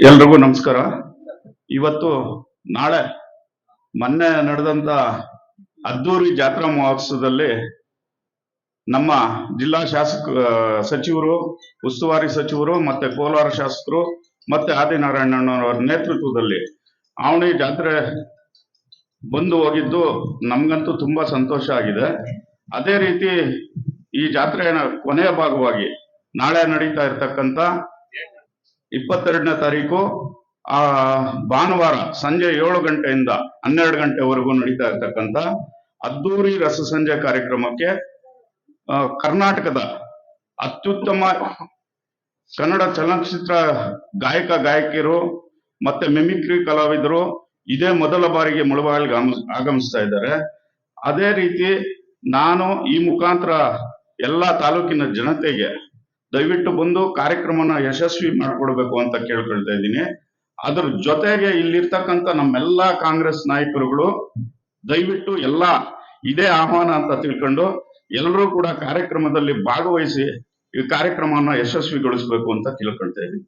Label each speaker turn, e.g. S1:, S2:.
S1: ಎಲ್ರಿಗೂ ನಮಸ್ಕಾರ. ಇವತ್ತು ನಾಳೆ ಮೊನ್ನೆ ನಡೆದಂತ ಅದ್ದೂರಿ ಜಾತ್ರಾ ಮಹೋತ್ಸವದಲ್ಲಿ ನಮ್ಮ ಜಿಲ್ಲಾ ಸಚಿವರು, ಉಸ್ತುವಾರಿ ಸಚಿವರು ಮತ್ತೆ ಕೋಲಾರ ಶಾಸಕರು ಮತ್ತೆ ಆದಿನಾರಾಯಣನವರ ನೇತೃತ್ವದಲ್ಲಿ ಆವಣಿ ಜಾತ್ರೆ ಬಂದು ಹೋಗಿದ್ದು ನಮ್ಗಂತೂ ತುಂಬಾ ಸಂತೋಷ ಆಗಿದೆ. ಅದೇ ರೀತಿ ಈ ಜಾತ್ರೆಯ ಕೊನೆಯ ಭಾಗವಾಗಿ ನಾಳೆ ನಡೀತಾ ಇರತಕ್ಕಂತ 22ನೇ ತಾರೀಕು ಭಾನುವಾರ ಸಂಜೆ 7 ಗಂಟೆಯಿಂದ 12 ಗಂಟೆವರೆಗೂ ನಡೀತಾ ಇರತಕ್ಕಂತ ಅದ್ದೂರಿ ರಸಸಂಜೆ ಕಾರ್ಯಕ್ರಮಕ್ಕೆ ಕರ್ನಾಟಕದ ಅತ್ಯುತ್ತಮ ಕನ್ನಡ ಚಲನಚಿತ್ರ ಗಾಯಕಿಯರು ಮತ್ತೆ ಮಿಮಿಕ್ರಿ ಕಲಾವಿದರು ಇದೇ ಮೊದಲ ಬಾರಿಗೆ ಮುಳಬಾಗಿಲಿಗೆ ಆಗಮಿಸ್ತಾ ಇದ್ದಾರೆ. ಅದೇ ರೀತಿ ನಾನು ಈ ಮುಖಾಂತರ ಎಲ್ಲಾ ತಾಲೂಕಿನ ಜನತೆಗೆ ದಯವಿಟ್ಟು ಬಂದು ಕಾರ್ಯಕ್ರಮನ ಯಶಸ್ವಿ ಮಾಡಿಕೊಡ್ಬೇಕು ಅಂತ ಕೇಳ್ಕೊಳ್ತಾ ಇದ್ದೀನಿ. ಅದ್ರ ಜೊತೆಗೆ ಇಲ್ಲಿರ್ತಕ್ಕಂಥ ನಮ್ಮೆಲ್ಲಾ ಕಾಂಗ್ರೆಸ್ ನಾಯಕರುಗಳು ದಯವಿಟ್ಟು ಎಲ್ಲಾ ಇದೇ ಆಹ್ವಾನ ಅಂತ ತಿಳ್ಕೊಂಡು ಎಲ್ಲರೂ ಕೂಡ ಕಾರ್ಯಕ್ರಮದಲ್ಲಿ ಭಾಗವಹಿಸಿ ಈ ಕಾರ್ಯಕ್ರಮವನ್ನ ಯಶಸ್ವಿಗೊಳಿಸಬೇಕು ಅಂತ ತಿಳ್ಕೊಳ್ತಾ ಇದ್ದೀನಿ.